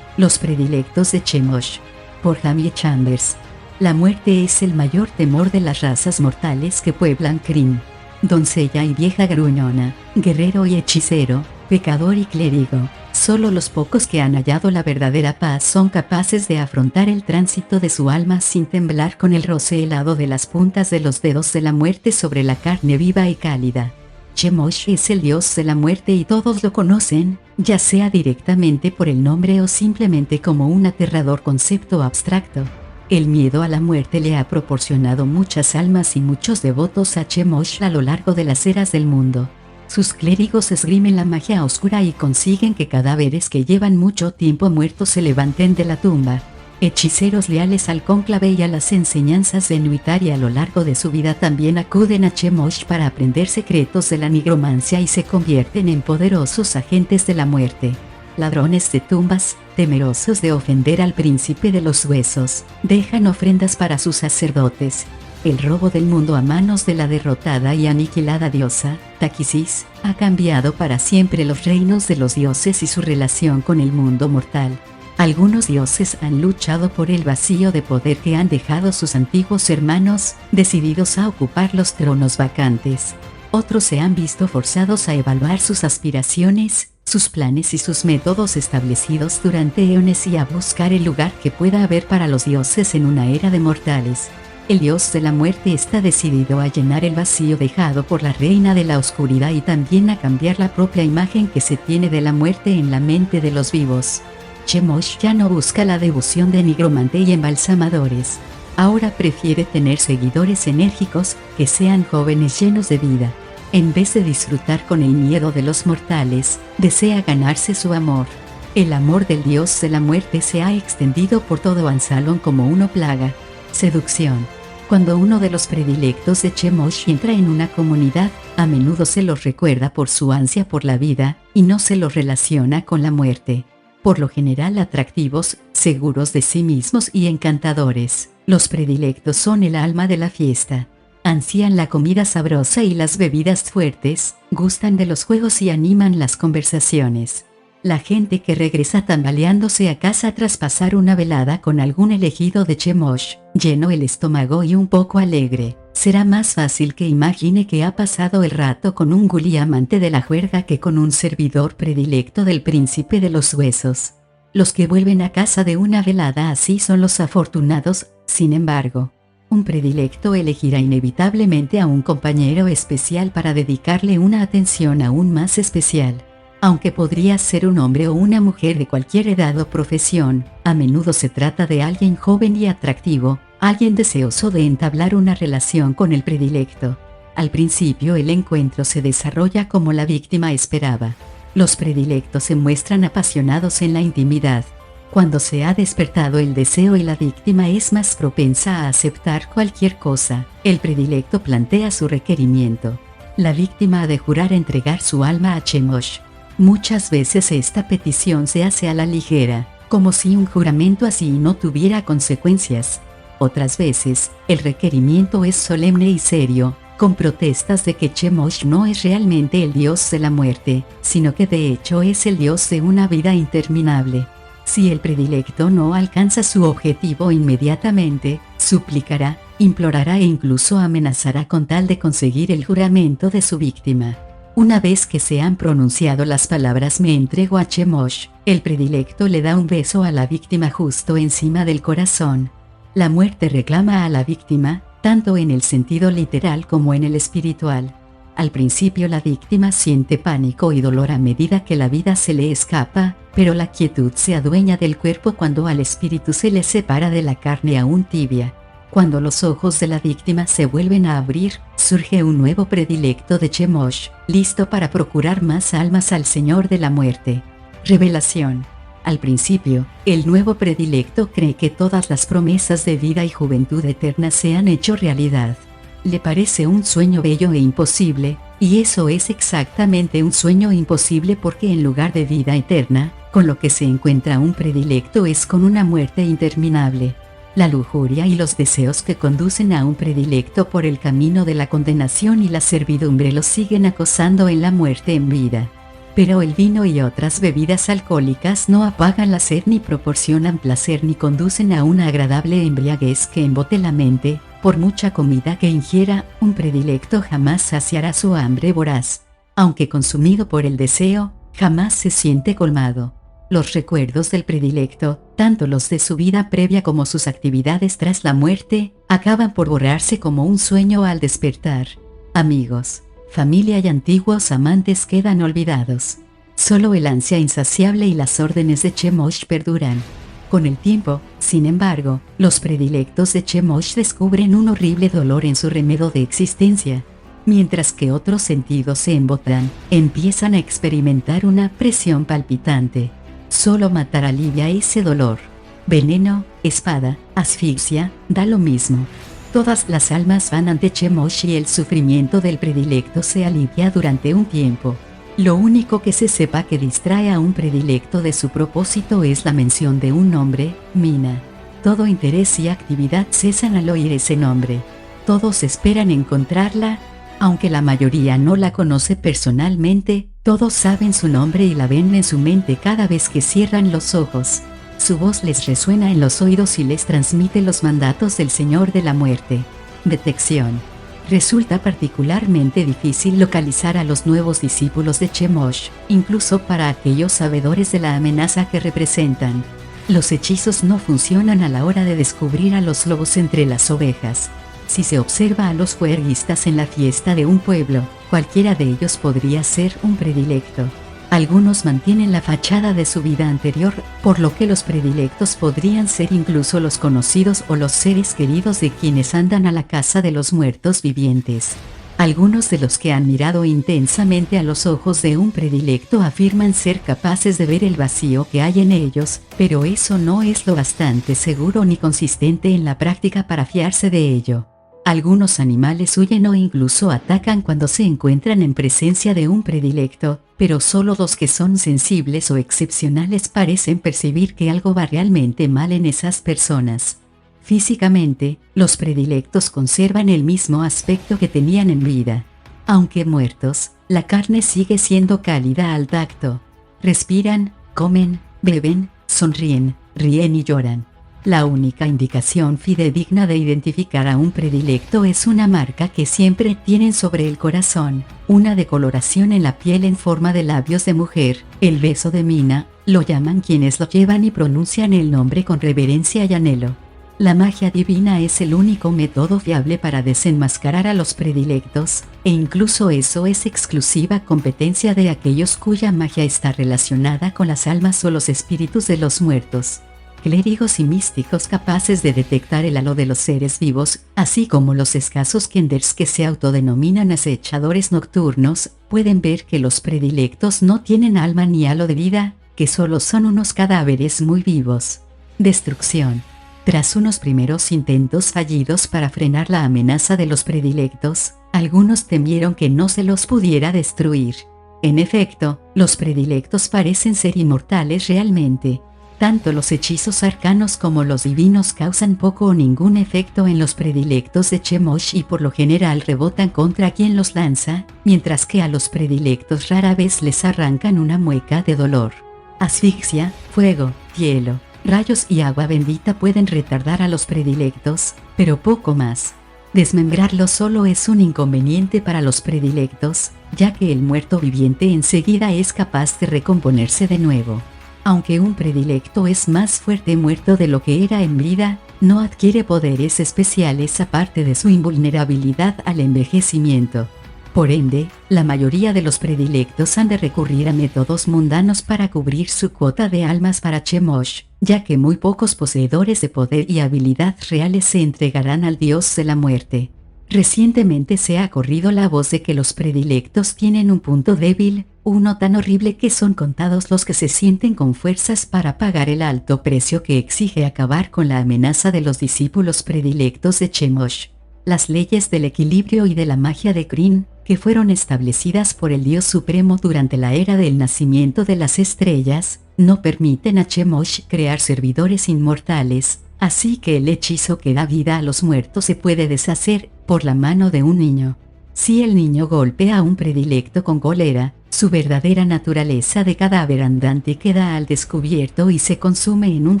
Los predilectos de Chemosh. Por Jamie Chambers. La muerte es el mayor temor de las razas mortales que pueblan Kryn. Doncella y vieja gruñona, guerrero y hechicero, pecador y clérigo, solo los pocos que han hallado la verdadera paz son capaces de afrontar el tránsito de su alma sin temblar con el roce helado de las puntas de los dedos de la muerte sobre la carne viva y cálida. Chemosh es el dios de la muerte y todos lo conocen, ya sea directamente por el nombre o simplemente como un aterrador concepto abstracto. El miedo a la muerte le ha proporcionado muchas almas y muchos devotos a Chemosh a lo largo de las eras del mundo. Sus clérigos esgrimen la magia oscura y consiguen que cadáveres que llevan mucho tiempo muertos se levanten de la tumba. Hechiceros leales al cónclave y a las enseñanzas de Nuitari a lo largo de su vida también acuden a Chemosh para aprender secretos de la nigromancia y se convierten en poderosos agentes de la muerte. Ladrones de tumbas, temerosos de ofender al príncipe de los huesos, dejan ofrendas para sus sacerdotes. El robo del mundo a manos de la derrotada y aniquilada diosa, Taquisis, ha cambiado para siempre los reinos de los dioses y su relación con el mundo mortal. Algunos dioses han luchado por el vacío de poder que han dejado sus antiguos hermanos, decididos a ocupar los tronos vacantes. Otros se han visto forzados a evaluar sus aspiraciones, sus planes y sus métodos establecidos durante eones y a buscar el lugar que pueda haber para los dioses en una era de mortales. El dios de la muerte está decidido a llenar el vacío dejado por la reina de la oscuridad y también a cambiar la propia imagen que se tiene de la muerte en la mente de los vivos. Chemosh ya no busca la devoción de nigromante y embalsamadores. Ahora prefiere tener seguidores enérgicos, que sean jóvenes llenos de vida. En vez de disfrutar con el miedo de los mortales, desea ganarse su amor. El amor del dios de la muerte se ha extendido por todo Ansalon como una plaga. Seducción. Cuando uno de los predilectos de Chemosh entra en una comunidad, a menudo se los recuerda por su ansia por la vida, y no se los relaciona con la muerte. Por lo general atractivos, seguros de sí mismos y encantadores, los predilectos son el alma de la fiesta. Ansían la comida sabrosa y las bebidas fuertes, gustan de los juegos y animan las conversaciones. La gente que regresa tambaleándose a casa tras pasar una velada con algún elegido de Chemosh, lleno el estómago y un poco alegre, será más fácil que imagine que ha pasado el rato con un gulí amante de la juerga que con un servidor predilecto del príncipe de los huesos. Los que vuelven a casa de una velada así son los afortunados. Sin embargo, un predilecto elegirá inevitablemente a un compañero especial para dedicarle una atención aún más especial. Aunque podría ser un hombre o una mujer de cualquier edad o profesión, a menudo se trata de alguien joven y atractivo, alguien deseoso de entablar una relación con el predilecto. Al principio el encuentro se desarrolla como la víctima esperaba. Los predilectos se muestran apasionados en la intimidad. Cuando se ha despertado el deseo y la víctima es más propensa a aceptar cualquier cosa, el predilecto plantea su requerimiento. La víctima ha de jurar entregar su alma a Chemosh. Muchas veces esta petición se hace a la ligera, como si un juramento así no tuviera consecuencias. Otras veces, el requerimiento es solemne y serio, con protestas de que Chemosh no es realmente el dios de la muerte, sino que de hecho es el dios de una vida interminable. Si el predilecto no alcanza su objetivo inmediatamente, suplicará, implorará e incluso amenazará con tal de conseguir el juramento de su víctima. Una vez que se han pronunciado las palabras "me entrego a Chemosh", el predilecto le da un beso a la víctima justo encima del corazón. La muerte reclama a la víctima, tanto en el sentido literal como en el espiritual. Al principio la víctima siente pánico y dolor a medida que la vida se le escapa, pero la quietud se adueña del cuerpo cuando al espíritu se le separa de la carne aún tibia. Cuando los ojos de la víctima se vuelven a abrir, surge un nuevo predilecto de Chemosh, listo para procurar más almas al Señor de la Muerte. Revelación. Al principio, el nuevo predilecto cree que todas las promesas de vida y juventud eterna se han hecho realidad. Le parece un sueño bello e imposible, y eso es exactamente un sueño imposible porque en lugar de vida eterna, con lo que se encuentra un predilecto es con una muerte interminable. La lujuria y los deseos que conducen a un predilecto por el camino de la condenación y la servidumbre lo siguen acosando en la muerte en vida. Pero el vino y otras bebidas alcohólicas no apagan la sed ni proporcionan placer ni conducen a una agradable embriaguez que embote la mente. Por mucha comida que ingiera, un predilecto jamás saciará su hambre voraz. Aunque consumido por el deseo, jamás se siente colmado. Los recuerdos del predilecto, tanto los de su vida previa como sus actividades tras la muerte, acaban por borrarse como un sueño al despertar. Amigos, familia y antiguos amantes quedan olvidados. Solo el ansia insaciable y las órdenes de Chemosh perduran. Con el tiempo, sin embargo, los predilectos de Chemosh descubren un horrible dolor en su remedo de existencia. Mientras que otros sentidos se embotan, empiezan a experimentar una presión palpitante. Solo matar alivia ese dolor. Veneno, espada, asfixia, da lo mismo. Todas las almas van ante Chemosh y el sufrimiento del predilecto se alivia durante un tiempo. Lo único que se sepa que distrae a un predilecto de su propósito es la mención de un nombre, Mina. Todo interés y actividad cesan al oír ese nombre. Todos esperan encontrarla, aunque la mayoría no la conoce personalmente, todos saben su nombre y la ven en su mente cada vez que cierran los ojos. Su voz les resuena en los oídos y les transmite los mandatos del Señor de la Muerte. Detección. Resulta particularmente difícil localizar a los nuevos discípulos de Chemosh, incluso para aquellos sabedores de la amenaza que representan. Los hechizos no funcionan a la hora de descubrir a los lobos entre las ovejas. Si se observa a los juerguistas en la fiesta de un pueblo, cualquiera de ellos podría ser un predilecto. Algunos mantienen la fachada de su vida anterior, por lo que los predilectos podrían ser incluso los conocidos o los seres queridos de quienes andan a la casa de los muertos vivientes. Algunos de los que han mirado intensamente a los ojos de un predilecto afirman ser capaces de ver el vacío que hay en ellos, pero eso no es lo bastante seguro ni consistente en la práctica para fiarse de ello. Algunos animales huyen o incluso atacan cuando se encuentran en presencia de un predilecto, pero solo los que son sensibles o excepcionales parecen percibir que algo va realmente mal en esas personas. Físicamente, los predilectos conservan el mismo aspecto que tenían en vida. Aunque muertos, la carne sigue siendo cálida al tacto. Respiran, comen, beben, sonríen, ríen y lloran. La única indicación fidedigna de identificar a un predilecto es una marca que siempre tienen sobre el corazón, una decoloración en la piel en forma de labios de mujer, el beso de Mina, lo llaman quienes lo llevan y pronuncian el nombre con reverencia y anhelo. La magia divina es el único método fiable para desenmascarar a los predilectos, e incluso eso es exclusiva competencia de aquellos cuya magia está relacionada con las almas o los espíritus de los muertos. Clérigos y místicos capaces de detectar el halo de los seres vivos, así como los escasos kenders que se autodenominan acechadores nocturnos, pueden ver que los predilectos no tienen alma ni halo de vida, que solo son unos cadáveres muy vivos. Destrucción. Tras unos primeros intentos fallidos para frenar la amenaza de los predilectos, algunos temieron que no se los pudiera destruir. En efecto, los predilectos parecen ser inmortales realmente. Tanto los hechizos arcanos como los divinos causan poco o ningún efecto en los predilectos de Chemosh y por lo general rebotan contra quien los lanza, mientras que a los predilectos rara vez les arrancan una mueca de dolor. Asfixia, fuego, hielo, rayos y agua bendita pueden retardar a los predilectos, pero poco más. Desmembrarlos solo es un inconveniente para los predilectos, ya que el muerto viviente enseguida es capaz de recomponerse de nuevo. Aunque un predilecto es más fuerte muerto de lo que era en vida, no adquiere poderes especiales aparte de su invulnerabilidad al envejecimiento. Por ende, la mayoría de los predilectos han de recurrir a métodos mundanos para cubrir su cuota de almas para Chemosh, ya que muy pocos poseedores de poder y habilidad reales se entregarán al dios de la muerte. Recientemente se ha corrido la voz de que los predilectos tienen un punto débil, uno tan horrible que son contados los que se sienten con fuerzas para pagar el alto precio que exige acabar con la amenaza de los discípulos predilectos de Chemosh. Las leyes del equilibrio y de la magia de Kryn, que fueron establecidas por el Dios Supremo durante la era del nacimiento de las estrellas, no permiten a Chemosh crear servidores inmortales, así que el hechizo que da vida a los muertos se puede deshacer por la mano de un niño. Si el niño golpea a un predilecto con cólera, su verdadera naturaleza de cadáver andante queda al descubierto y se consume en un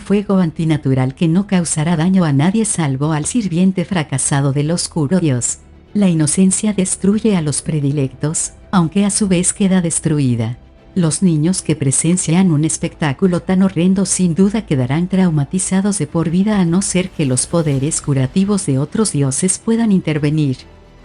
fuego antinatural que no causará daño a nadie salvo al sirviente fracasado del oscuro dios. La inocencia destruye a los predilectos, aunque a su vez queda destruida. Los niños que presencian un espectáculo tan horrendo sin duda quedarán traumatizados de por vida a no ser que los poderes curativos de otros dioses puedan intervenir.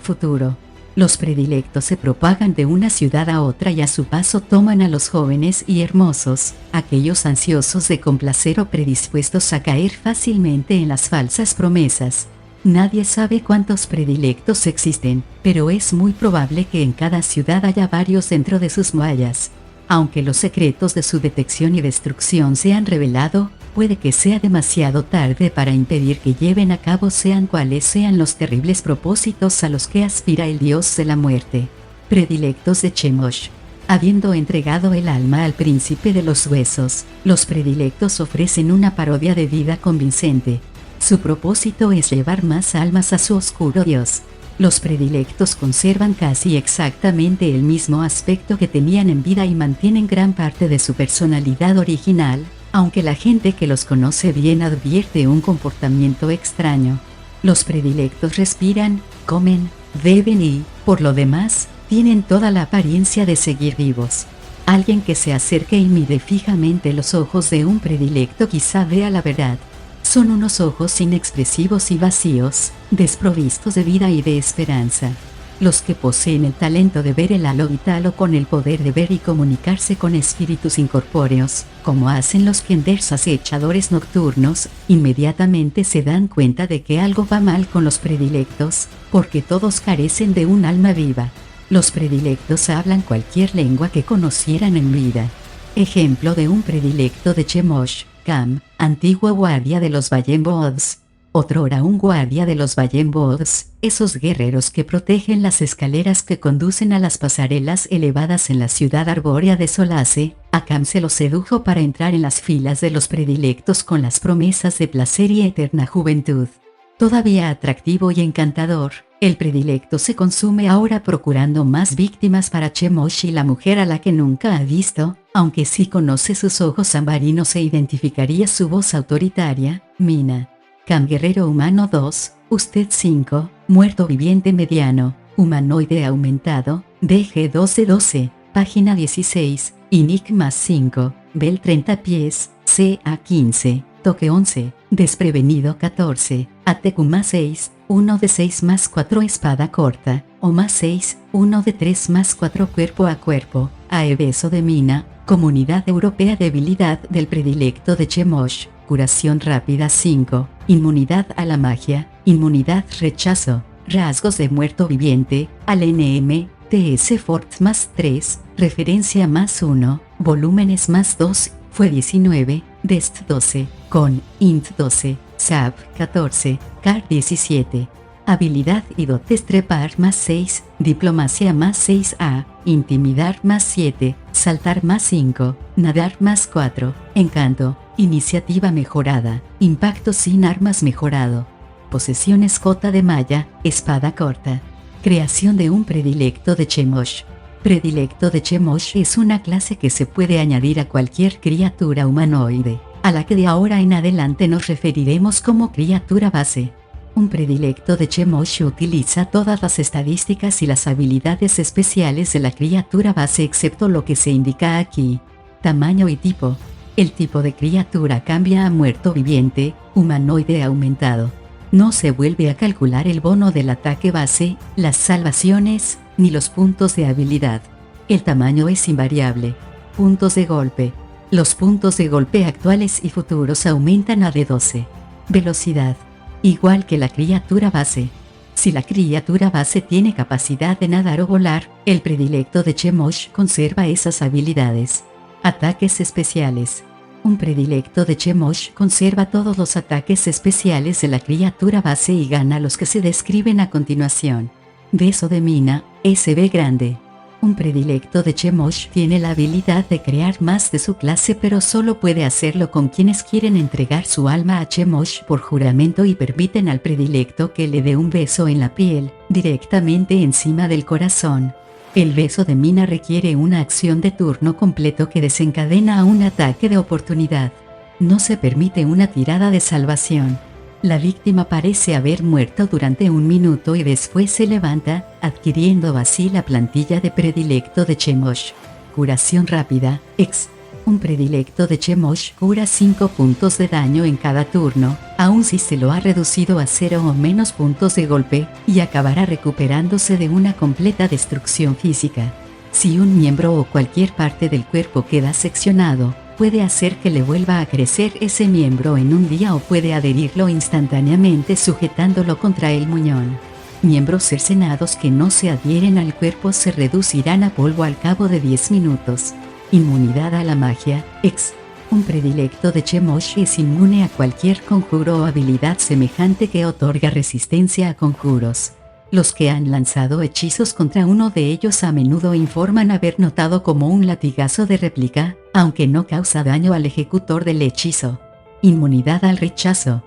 Futuro. Los predilectos se propagan de una ciudad a otra y a su paso toman a los jóvenes y hermosos, aquellos ansiosos de complacer o predispuestos a caer fácilmente en las falsas promesas. Nadie sabe cuántos predilectos existen, pero es muy probable que en cada ciudad haya varios dentro de sus murallas. Aunque los secretos de su detección y destrucción se han revelado, puede que sea demasiado tarde para impedir que lleven a cabo sean cuales sean los terribles propósitos a los que aspira el dios de la muerte. Predilectos de Chemosh. Habiendo entregado el alma al príncipe de los huesos, los predilectos ofrecen una parodia de vida convincente. Su propósito es llevar más almas a su oscuro Dios. Los predilectos conservan casi exactamente el mismo aspecto que tenían en vida y mantienen gran parte de su personalidad original, aunque la gente que los conoce bien advierte un comportamiento extraño. Los predilectos respiran, comen, beben y, por lo demás, tienen toda la apariencia de seguir vivos. Alguien que se acerque y mire fijamente los ojos de un predilecto quizá vea la verdad. Son unos ojos inexpresivos y vacíos, desprovistos de vida y de esperanza. Los que poseen el talento de ver el halo vital o con el poder de ver y comunicarse con espíritus incorpóreos, como hacen los Kenders acechadores nocturnos, inmediatamente se dan cuenta de que algo va mal con los predilectos, porque todos carecen de un alma viva. Los predilectos hablan cualquier lengua que conocieran en vida. Ejemplo de un predilecto de Chemosh, Cam, antiguo guardia de los Vallenbods. Otrora un guardia de los Vallenbods, esos guerreros que protegen las escaleras que conducen a las pasarelas elevadas en la ciudad arbórea de Solace. A Cam se lo sedujo para entrar en las filas de los predilectos con las promesas de placer y eterna juventud. Todavía atractivo y encantador, el predilecto se consume ahora procurando más víctimas para Chemosh y la mujer a la que nunca ha visto, aunque sí conoce sus ojos ambarinos e identificaría su voz autoritaria, Mina. Cam Guerrero Humano 2, Usted 5, Muerto Viviente Mediano, Humanoide Aumentado, DG 1212, página 16, Inic más 5, Bel 30 pies, CA 15, Toque 11, Desprevenido 14, ATQ más 6, 1 de 6 más 4 espada corta, O más 6, 1 de 3 más 4 cuerpo a cuerpo, Aebeso de Mina, Comunidad Europea Debilidad del Predilecto de Chemosh, Curación rápida 5, Inmunidad a la magia, Inmunidad rechazo, Rasgos de muerto viviente, al NM, TS Fort más 3, Referencia más 1, Volúmenes más 2, Fue 19, Dest 12, con, Int 12, Sab 14, Car 17. Habilidad y dotes trepar más 6, diplomacia más 6A, intimidar más 7, saltar más 5, nadar más 4, encanto, iniciativa mejorada, impacto sin armas mejorado, posesión escota de malla, espada corta. Creación de un predilecto de Chemosh. Predilecto de Chemosh es una clase que se puede añadir a cualquier criatura humanoide, a la que de ahora en adelante nos referiremos como criatura base. Un predilecto de Chemosh utiliza todas las estadísticas y las habilidades especiales de la criatura base excepto lo que se indica aquí. Tamaño y tipo. El tipo de criatura cambia a muerto viviente, humanoide aumentado. No se vuelve a calcular el bono del ataque base, las salvaciones, ni los puntos de habilidad. El tamaño es invariable. Puntos de golpe. Los puntos de golpe actuales y futuros aumentan a D12. Velocidad. Igual que la criatura base. Si la criatura base tiene capacidad de nadar o volar, el predilecto de Chemosh conserva esas habilidades. Ataques especiales. Un predilecto de Chemosh conserva todos los ataques especiales de la criatura base y gana los que se describen a continuación. Beso de Mina, SB grande. Un predilecto de Chemosh tiene la habilidad de crear más de su clase pero solo puede hacerlo con quienes quieren entregar su alma a Chemosh por juramento y permiten al predilecto que le dé un beso en la piel, directamente encima del corazón. El beso de Mina requiere una acción de turno completo que desencadena un ataque de oportunidad. No se permite una tirada de salvación. La víctima parece haber muerto durante un minuto y después se levanta, adquiriendo así la plantilla de predilecto de Chemosh. Curación rápida, X. Un predilecto de Chemosh cura 5 puntos de daño en cada turno, aun si se lo ha reducido a 0 o menos puntos de golpe, y acabará recuperándose de una completa destrucción física. Si un miembro o cualquier parte del cuerpo queda seccionado, puede hacer que le vuelva a crecer ese miembro en un día o puede adherirlo instantáneamente sujetándolo contra el muñón. Miembros cercenados que no se adhieren al cuerpo se reducirán a polvo al cabo de 10 minutos. Inmunidad a la magia, X. Un predilecto de Chemosh es inmune a cualquier conjuro o habilidad semejante que otorga resistencia a conjuros. Los que han lanzado hechizos contra uno de ellos a menudo informan haber notado como un latigazo de réplica, aunque no causa daño al ejecutor del hechizo. Inmunidad al rechazo.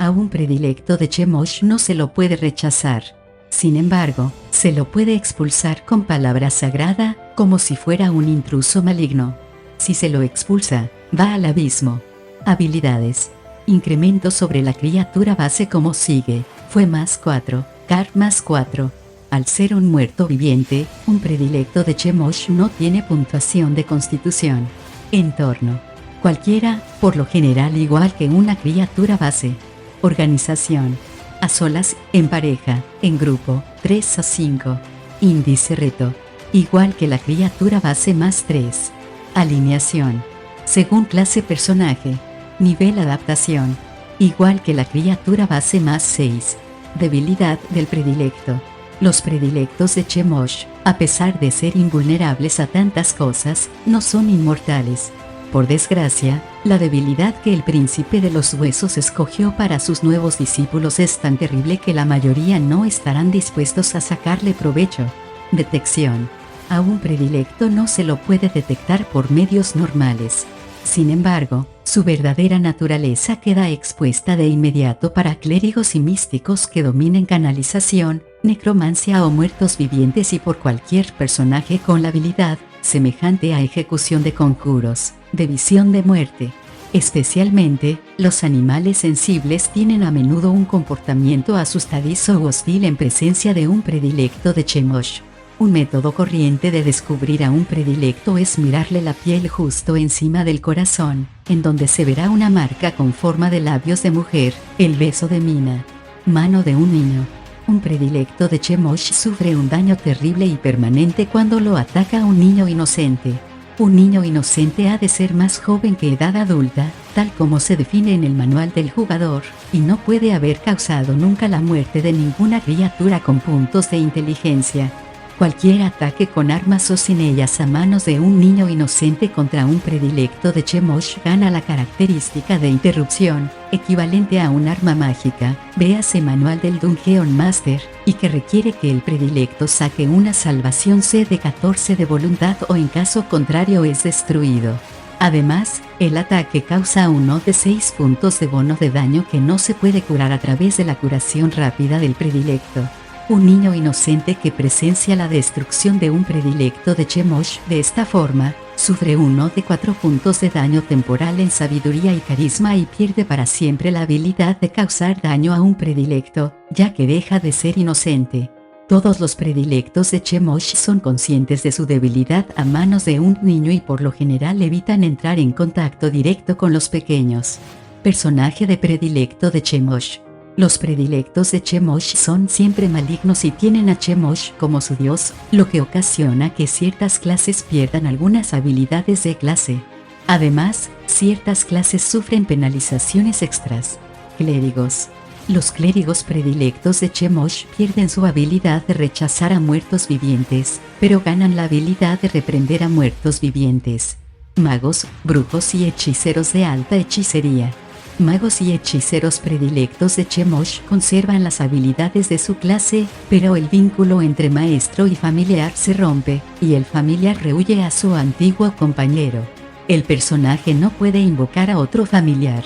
A un predilecto de Chemosh no se lo puede rechazar. Sin embargo, se lo puede expulsar con palabra sagrada, como si fuera un intruso maligno. Si se lo expulsa, va al abismo. Habilidades. Incremento sobre la criatura base como sigue. Fue +4, Car +4. Al ser un muerto viviente, un predilecto de Chemosh no tiene puntuación de constitución. Entorno. Cualquiera, por lo general igual que una criatura base. Organización. A solas, en pareja, en grupo, 3 a 5. Índice reto. Igual que la criatura base +3. Alineación. Según clase personaje. Nivel adaptación. Igual que la criatura base +6. Debilidad del predilecto. Los predilectos de Chemosh, a pesar de ser invulnerables a tantas cosas, no son inmortales. Por desgracia, la debilidad que el príncipe de los huesos escogió para sus nuevos discípulos es tan terrible que la mayoría no estarán dispuestos a sacarle provecho. Detección. A un predilecto no se lo puede detectar por medios normales. Sin embargo, su verdadera naturaleza queda expuesta de inmediato para clérigos y místicos que dominen canalización, necromancia o muertos vivientes y por cualquier personaje con la habilidad, semejante a ejecución de conjuros, de visión de muerte. Especialmente, los animales sensibles tienen a menudo un comportamiento asustadizo u hostil en presencia de un predilecto de Chemosh. Un método corriente de descubrir a un predilecto es mirarle la piel justo encima del corazón, en donde se verá una marca con forma de labios de mujer, el beso de Mina. Mano de un niño. Un predilecto de Chemosh sufre un daño terrible y permanente cuando lo ataca un niño inocente. Un niño inocente ha de ser más joven que edad adulta, tal como se define en el manual del jugador, y no puede haber causado nunca la muerte de ninguna criatura con puntos de inteligencia. Cualquier ataque con armas o sin ellas a manos de un niño inocente contra un predilecto de Chemosh gana la característica de interrupción, equivalente a un arma mágica, véase manual del Dungeon Master, y que requiere que el predilecto saque una salvación C de 14 de voluntad o en caso contrario es destruido. Además, el ataque causa 1 de 6 puntos de bono de daño que no se puede curar a través de la curación rápida del predilecto. Un niño inocente que presencia la destrucción de un predilecto de Chemosh de esta forma, sufre 1 de 4 puntos de daño temporal en sabiduría y carisma y pierde para siempre la habilidad de causar daño a un predilecto, ya que deja de ser inocente. Todos los predilectos de Chemosh son conscientes de su debilidad a manos de un niño y por lo general evitan entrar en contacto directo con los pequeños. Personaje de predilecto de Chemosh. Los predilectos de Chemosh son siempre malignos y tienen a Chemosh como su dios, lo que ocasiona que ciertas clases pierdan algunas habilidades de clase. Además, ciertas clases sufren penalizaciones extras. Clérigos. Los clérigos predilectos de Chemosh pierden su habilidad de rechazar a muertos vivientes, pero ganan la habilidad de reprender a muertos vivientes. Magos, brujos y hechiceros de alta hechicería. Magos y hechiceros predilectos de Chemosh conservan las habilidades de su clase, pero el vínculo entre maestro y familiar se rompe, y el familiar rehuye a su antiguo compañero. El personaje no puede invocar a otro familiar.